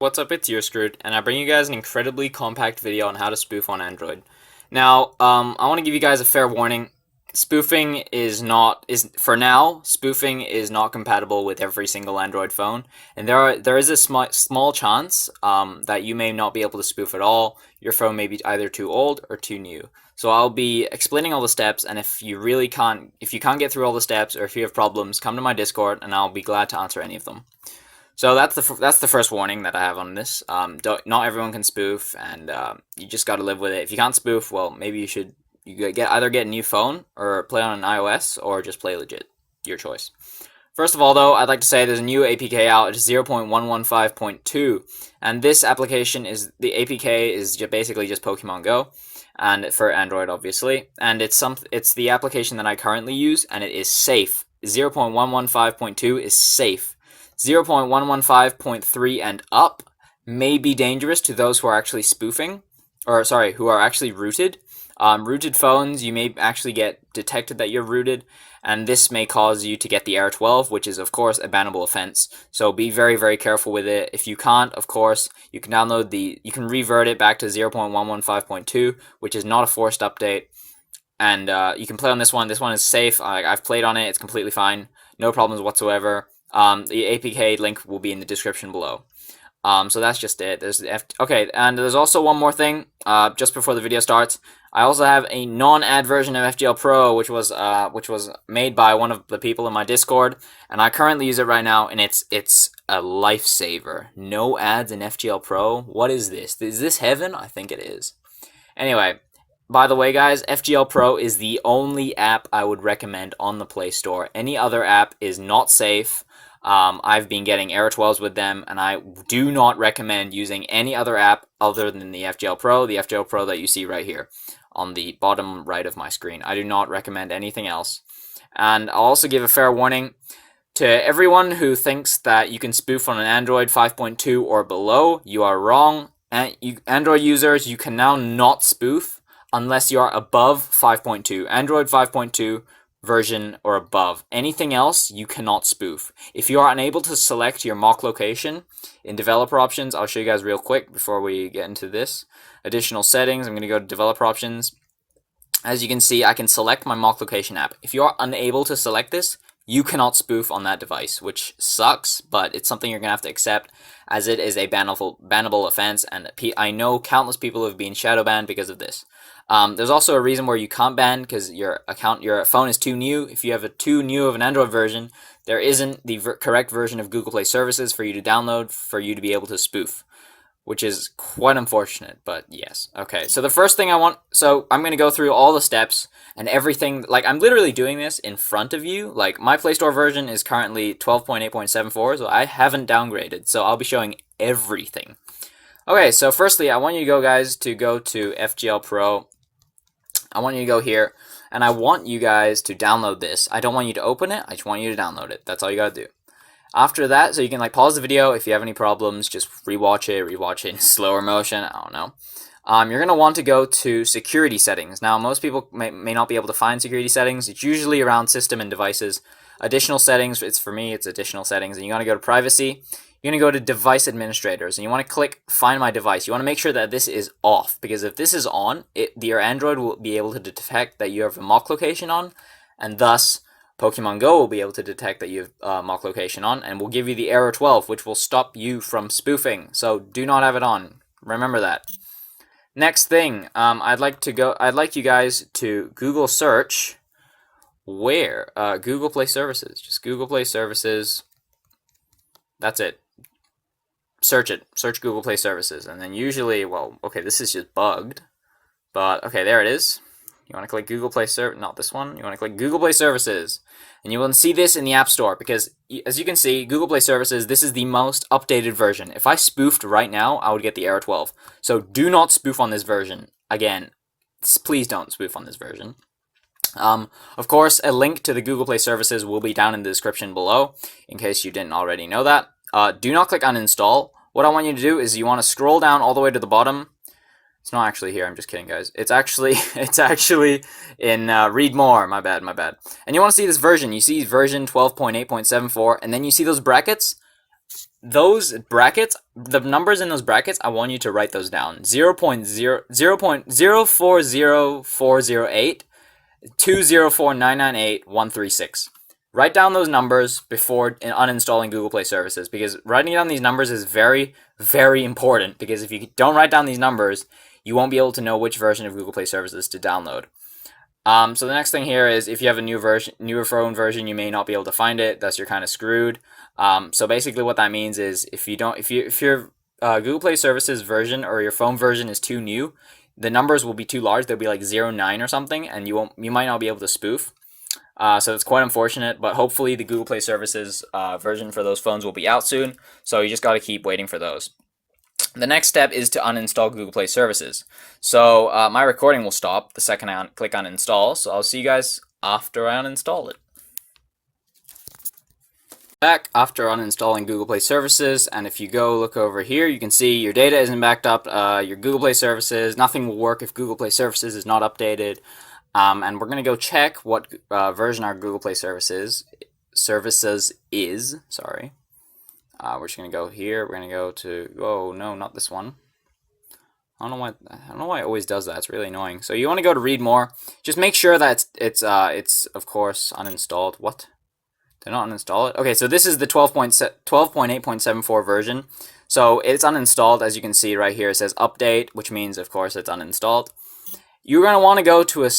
what's up, it's Screwed, and I bring you guys an incredibly compact video on how to spoof on Android. Now, I want to give you guys a fair warning. Spoofing for now, spoofing is not compatible with every single Android phone, and there is a small chance that you may not be able to spoof at all. Your phone may be either too old or too new. So I'll be explaining all the steps, and if you can't get through all the steps, or if you have problems, come to my Discord, and I'll be glad to answer any of them. So that's the first warning that I have on this. Not everyone can spoof, and you just got to live with it. If you can't spoof, well, maybe you either get a new phone or play on an iOS, or just play legit. Your choice. First of all, though, I'd like to say there's a new APK out. It's 0.115.2, and this application the APK is basically just Pokémon GO, and for Android, obviously. And it's the application that I currently use, and it is safe. 0.115.2 is safe. 0.115.3 and up may be dangerous to those who are actually spoofing, or sorry, who are actually rooted. Rooted phones, you may actually get detected that you're rooted, and this may cause you to get the error 12, which is of course a bannable offense. So be very, very careful with it. If you can't, of course, you can download you can revert it back to 0.115.2, which is not a forced update, and you can play on this one. This one is safe. I've played on it. It's completely fine. No problems whatsoever. The APK link will be in the description below. So that's just it. Okay, and there's also one more thing. Just before the video starts, I also have a non-ad version of FGL Pro, which was made by one of the people in my Discord, and I currently use it right now, and it's a lifesaver. No ads in FGL Pro. What is this? Is this heaven? I think it is. Anyway, by the way, guys, FGL Pro is the only app I would recommend on the Play Store. Any other app is not safe. I've been getting error 12s with them, and I do not recommend using any other app other than the FGL Pro that you see right here on the bottom right of my screen. I do not recommend anything else. And I'll also give a fair warning to everyone who thinks that you can spoof on an Android 5.2 or below. You are wrong. Android users, you can now not spoof unless you are above 5.2. Android 5.2 version or above. Anything else, you cannot spoof. If you are unable to select your mock location in developer options, I'll show you guys real quick before we get into this. Additional settings, I'm going to go to developer options. As you can see, I can select my mock location app. If you are unable to select this, you cannot spoof on that device, which sucks, but it's something you're going to have to accept, as it is a bannable offense, and I know countless people have been shadow banned because of this. There's also a reason where you can't ban, because your phone is too new. If you have too new of an Android version, there isn't the correct version of Google Play Services for you to download for you to be able to spoof, which is quite unfortunate, but yes. Okay, so the first thing I'm going to go through all the steps and everything. Like, I'm literally doing this in front of you. Like, my Play Store version is currently 12.8.74, so I haven't downgraded, so I'll be showing everything. Okay, so firstly, I want you guys to go to FGL Pro. I want you to go here, and I want you guys to download this. I don't want you to open it, I just want you to download it. That's all you gotta do. After that, so you can pause the video. If you have any problems, just rewatch it in slower motion, I don't know. You're gonna want to go to security settings. Now, most people may not be able to find security settings. It's usually around system and devices. Additional settings, for me, it's additional settings, and you gotta go to privacy. You're going to go to device administrators, and you want to click find my device. You want to make sure that this is off, because if this is on, your Android will be able to detect that you have a mock location on, and thus Pokemon GO will be able to detect that you have mock location on, and will give you the error 12, which will stop you from spoofing. So do not have it on. Remember that. Next thing, I'd like you guys to Google search Google Play Services. Just Google Play Services. That's it. Search it. Search Google Play Services. And then usually, well, okay, this is just bugged. But, okay, there it is. You want to click Google Play not this one. You want to click Google Play Services. And you will see this in the App Store, because, as you can see, Google Play Services, this is the most updated version. If I spoofed right now, I would get the error 12. So do not spoof on this version. Again, please don't spoof on this version. Of course, a link to the Google Play Services will be down in the description below, in case you didn't already know that. Do not click uninstall. What I want you to do is you want to scroll down all the way to the bottom. It's not actually here, I'm just kidding, guys. It's actually in read more, my bad. And you want to see this version. You see version 12.8.74, and then you see those brackets. those brackets, the numbers in those brackets, I want you to write those down. 0.040408 204998136. Write down those numbers before uninstalling Google Play Services, because writing down these numbers is very, very important, because if you don't write down these numbers, you won't be able to know which version of Google Play Services to download. So the next thing here is, if you have a newer phone version, you may not be able to find it. Thus, you're kind of screwed. So basically, what that means is, if your Google Play Services version or your phone version is too new, the numbers will be too large. They'll be like 09 or something, and you might not be able to spoof. So it's quite unfortunate, but hopefully the Google Play Services version for those phones will be out soon. So you just got to keep waiting for those. The next step is to uninstall Google Play Services. So my recording will stop the second I click on install. So I'll see you guys after I uninstall it. Back after uninstalling Google Play Services, and if you go look over here, you can see your data isn't backed up. Your Google Play Services, nothing will work if Google Play Services is not updated. And we're going to go check what version our Google Play Services is. Sorry. We're just going to go here. We're going to go to, oh no, not this one. I don't know why it always does that. It's really annoying. So you want to go to read more. Just make sure that it's of course uninstalled. What? Did I not uninstall it? Okay, so this is the 12.8.74 version. So it's uninstalled, as you can see right here. It says update, which means of course it's uninstalled. You're going to want to go to a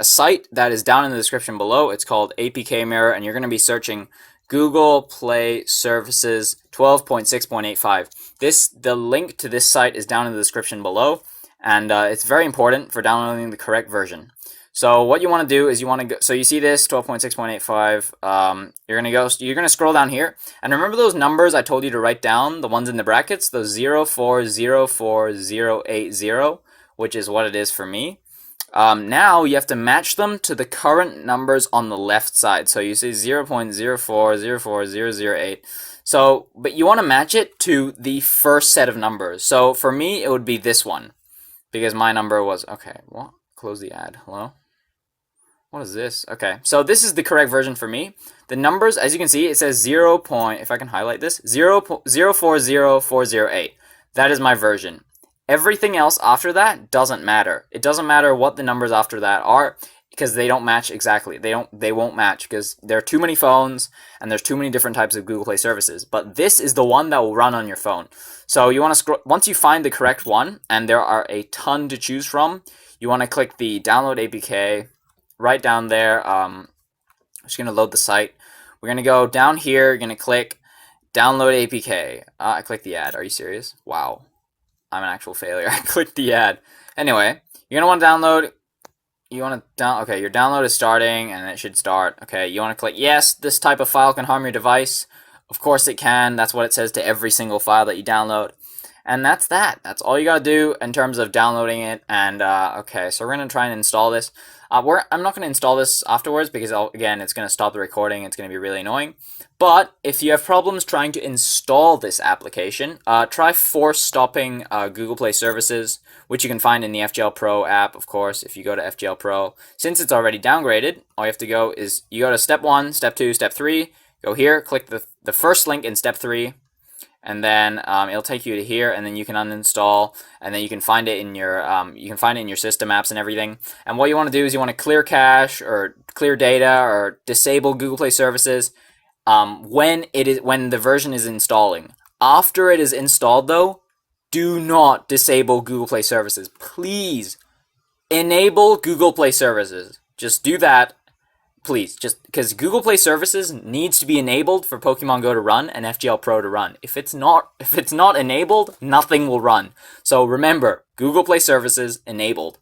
site that is down in the description below. It's called APK Mirror, and you're going to be searching Google Play Services 12.6.85. The link to this site is down in the description below, and it's very important for downloading the correct version. So what you want to do is you want to go. So you see this 12.6.85. You're gonna scroll down here, and remember those numbers I told you to write down, the ones in the brackets, those 0404080, which is what it is for me. Now you have to match them to the current numbers on the left side. So you see 0.0404008. So, but you want to match it to the first set of numbers. So for me, it would be this one, because my number was, okay, well, close the ad. Hello? What is this? Okay, so this is the correct version for me. The numbers, as you can see, it says 0. If I can highlight this, 0.040408. That is my version. Everything else after that doesn't matter. It doesn't matter what the numbers after that are, because they don't match exactly. They won't match because there are too many phones and there's too many different types of Google Play Services. But this is the one that will run on your phone. So you want to scroll, once you find the correct one, and there are a ton to choose from, you want to click the download APK right down there. I'm just going to load the site. We're going to go down here. You're going to click download APK. I clicked the ad. Are you serious? Wow. I'm an actual failure. I clicked the ad. Anyway, you're going to want to download. Okay, your download is starting, and it should start. Okay, you want to click yes, this type of file can harm your device. Of course it can. That's what it says to every single file that you download. And that's that. That's all you got to do in terms of downloading it. And, okay, so we're going to try and install this. I'm not going to install this afterwards because, again, it's going to stop the recording. It's going to be really annoying. But if you have problems trying to install this application, try force stopping Google Play Services, which you can find in the FGL Pro app, of course, if you go to FGL Pro. Since it's already downgraded, all you have to go is you go to step 1, step 2, step 3, go here, click the first link in step 3, and then it'll take you to here, and then you can uninstall, and then you can find it in your system apps and everything. And what you want to do is you want to clear cache or clear data or disable Google Play Services when the version is installing. After it is installed, though, do not disable Google Play Services. Please enable Google Play Services. Just do that. Please, just because Google Play Services needs to be enabled for Pokemon Go to run and FGL Pro to run. If it's not enabled, nothing will run. So remember, Google Play Services enabled.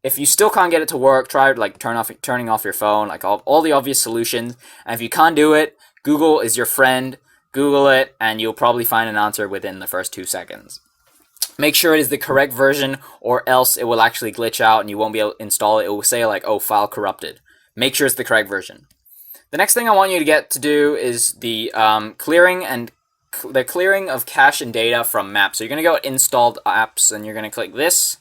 If you still can't get it to work, try like turning off your phone, like all the obvious solutions. And if you can't do it, Google is your friend. Google it, and you'll probably find an answer within the first 2 seconds. Make sure it is the correct version, or else it will actually glitch out and you won't be able to install it. It will say like, oh, file corrupted. Make sure it's the correct version. The next thing I want you to do is the clearing of cache and data from maps. So you're going to go to installed apps, and you're going to click this.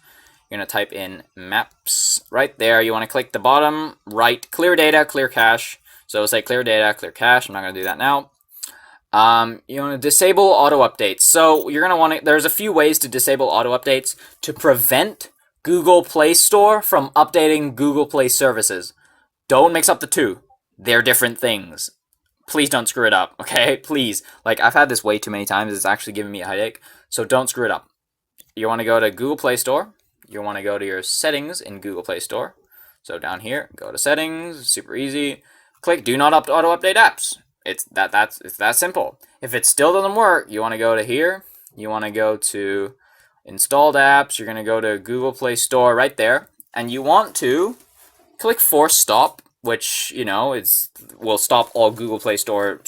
You're going to type in maps right there. You want to click the bottom right, clear data, clear cache. So it'll say clear data, clear cache. I'm not going to do that now. You want to disable auto updates. So you're going to want to, there's a few ways to disable auto updates to prevent Google Play Store from updating Google Play services. Don't mix up the two. They're different things. Please don't screw it up, okay? Please. Like, I've had this way too many times. It's actually giving me a headache. So don't screw it up. You want to go to Google Play Store. You want to go to your settings in Google Play Store. So down here, go to settings, super easy. Click do not auto update apps. It's that simple. If it still doesn't work, you want to go to here. You want to go to installed apps. You're going to go to Google Play Store right there. And you want to click force stop, which, you know, will stop all Google Play Store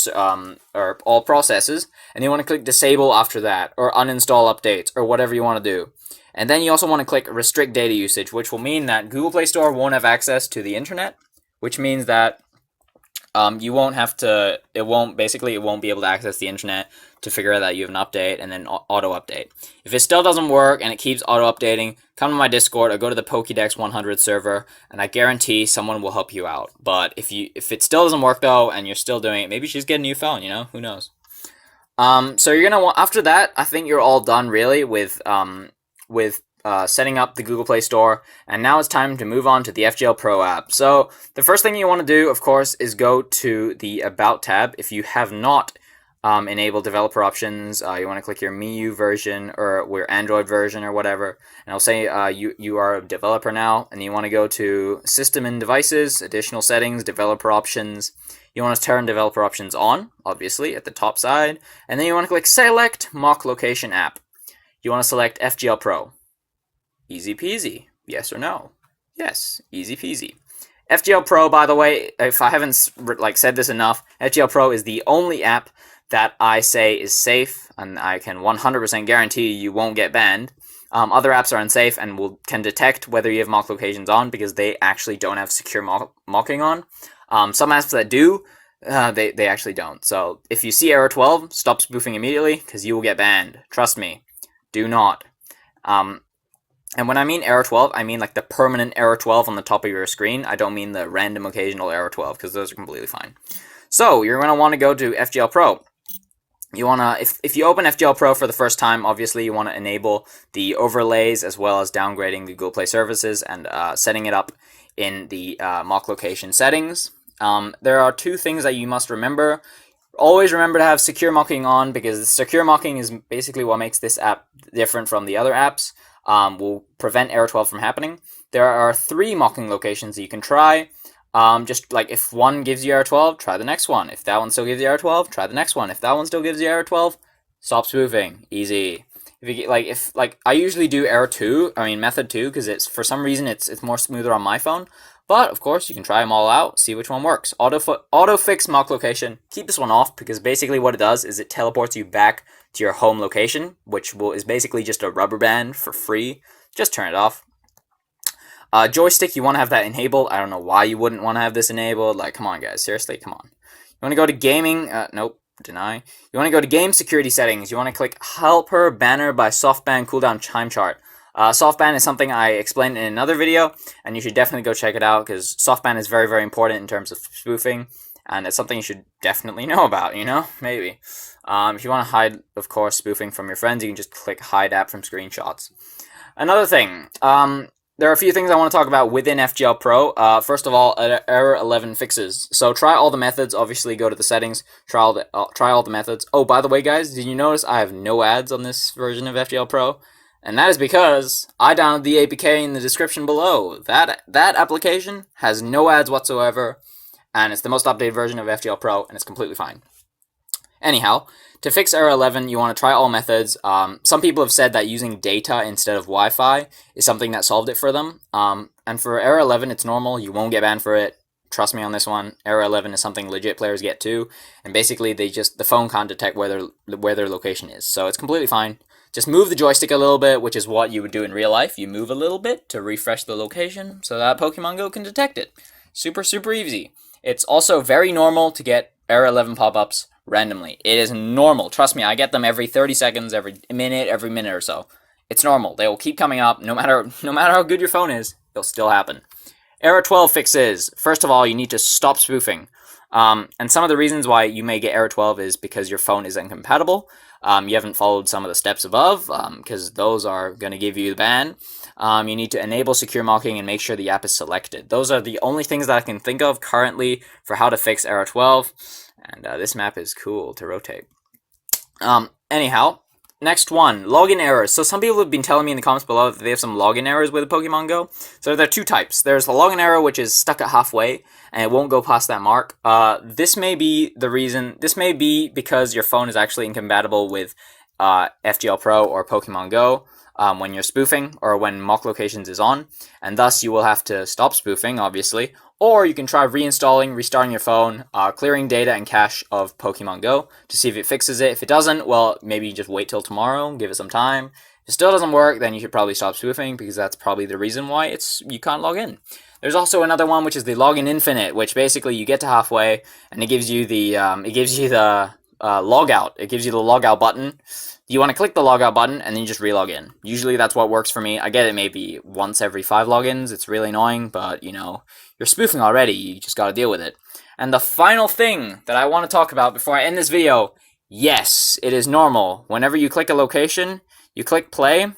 or all processes. And you want to click disable after that, or uninstall updates, or whatever you want to do. And then you also want to click restrict data usage, which will mean that Google Play Store won't have access to the internet, which means that you won't have to, it won't be able to access the internet to figure out that you have an update and then auto update. If it still doesn't work and it keeps auto updating, come to my Discord or go to the Pokédex 100 server, and I guarantee someone will help you out. But if it still doesn't work though, and you're still doing it, maybe you should just get a new phone, you know, who knows. So you're gonna want, after that, I think you're all done really with setting up the Google Play Store, and now it's time to move on to the FGL Pro app. So the first thing you want to do, of course, is go to the About tab. If you have not enabled developer options, you want to click your MIUI version or your Android version or whatever, and it'll say you are a developer now, and you want to go to System and Devices, Additional Settings, Developer Options. You want to turn developer options on, obviously, at the top side, and then you want to click Select Mock Location App. You want to select FGL Pro. Easy peasy. Yes or no? Yes. Easy peasy. FGL Pro, by the way, if I haven't said this enough, FGL Pro is the only app that I say is safe, and I can 100% guarantee you won't get banned. Other apps are unsafe and can detect whether you have mock locations on because they actually don't have secure mocking on. Some apps that do, they actually don't. So if you see error 12, stop spoofing immediately because you will get banned. Trust me. Do not. And when I mean error 12, I mean like the permanent error 12 on the top of your screen. I don't mean the random occasional error 12 because those are completely fine. So you're going to want to go to FGL Pro. You want to, if you open FGL Pro for the first time, obviously you want to enable the overlays as well as downgrading the Google Play services and setting it up in the mock location settings. There are two things that you must remember. Always remember to have secure mocking on because secure mocking is basically what makes this app different from the other apps. Will prevent error 12 from happening. There are 3 mocking locations that you can try. Just like if one gives you error 12, try the next one. If that one still gives you error 12, try the next one. If that one still gives you error 12, stop spoofing. Easy. If you get, I usually do method 2 because it's for some reason it's more smoother on my phone. But of course you can try them all out, see which one works. Auto fix mock location. Keep this one off because basically what it does is it teleports you back to your home location, which is basically just a rubber band for free. Just turn it off. Joystick, you want to have that enabled. I don't know why you wouldn't want to have this enabled. Like, come on, guys. Seriously, come on. You want to go to gaming. Nope. Deny. You want to go to game security settings. You want to click Helper Banner by Softban Cooldown Time Chart. Softban is something I explained in another video, and you should definitely go check it out because Softban is very, very important in terms of spoofing, and it's something you should definitely know about, you know? Maybe. If you want to hide, of course, spoofing from your friends, you can just click Hide App from Screenshots. Another thing, there are a few things I want to talk about within FGL Pro. First of all, error 11 fixes. So try all the methods. Obviously, go to the settings, try all the methods. Oh, by the way, guys, did you notice I have no ads on this version of FGL Pro? And that is because I downloaded the APK in the description below. That application has no ads whatsoever, and it's the most updated version of FGL Pro, and it's completely fine. Anyhow, to fix error 11, you want to try all methods. Some people have said that using data instead of Wi-Fi is something that solved it for them. And for error 11, it's normal. You won't get banned for it. Trust me on this one. Error 11 is something legit players get too. And basically, the phone can't detect where their location is. So it's completely fine. Just move the joystick a little bit, which is what you would do in real life. You move a little bit to refresh the location so that Pokemon GO can detect it. Super, super easy. It's also very normal to get error 11 pop-ups randomly. It is normal. Trust me, I get them every 30 seconds, every minute or so. It's normal. They will keep coming up no matter how good your phone is. They'll still happen. Error 12 fixes. First of all, you need to stop spoofing. And some of the reasons why you may get error 12 is because your phone is incompatible. You haven't followed some of the steps above, because those are going to give you the ban. You need to enable secure mocking and make sure the app is selected. Those are the only things that I can think of currently for how to fix error 12. And this map is cool to rotate. Anyhow, next one, login errors. So some people have been telling me in the comments below that they have some login errors with Pokemon Go. So there are two types. There's the login error, which is stuck at halfway, and it won't go past that mark. This may be the reason. This may be because your phone is actually incompatible with FGL Pro or Pokemon Go when you're spoofing or when mock locations is on, and thus you will have to stop spoofing, obviously. Or you can try reinstalling, restarting your phone, clearing data and cache of Pokemon Go to see if it fixes it. If it doesn't, well, maybe just wait till tomorrow, give it some time. If it still doesn't work, then you should probably stop spoofing, because that's probably the reason why you can't log in. There's also another one, which is the login infinite, which basically you get to halfway and it gives you the logout. It gives you the logout button. You want to click the logout button and then you just relog in. Usually that's what works for me. I get it maybe once every 5 logins. It's really annoying, but you know, you're spoofing already. You just got to deal with it. And the final thing that I want to talk about before I end this video, yes, it is normal. Whenever you click a location, you click play,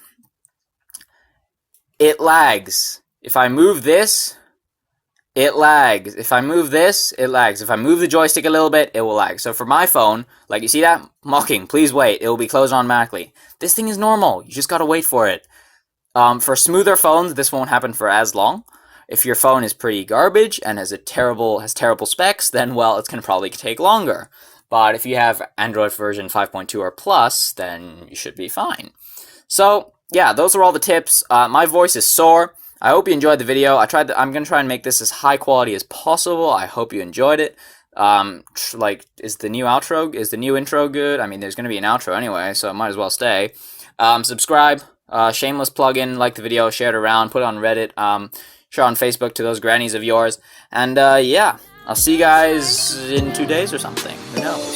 it lags. If I move this, it lags. If I move this, it lags. If I move the joystick a little bit, it will lag. So for my phone, like you see that? Mocking, please wait. It will be closed automatically. This thing is normal. You just gotta wait for it. For smoother phones, this won't happen for as long. If your phone is pretty garbage and has terrible specs, then well, it's gonna probably take longer. But if you have Android version 5.2 or plus, then you should be fine. So yeah, those are all the tips. My voice is sore. I hope you enjoyed the video. I'm gonna try and make this as high quality as possible. I hope you enjoyed it. Is the new intro good? I mean, there's gonna be an outro anyway, so it might as well stay. Subscribe, shameless plug-in, like the video, share it around, put it on Reddit, share it on Facebook to those grannies of yours, and yeah, I'll see you guys in 2 days or something. Who knows?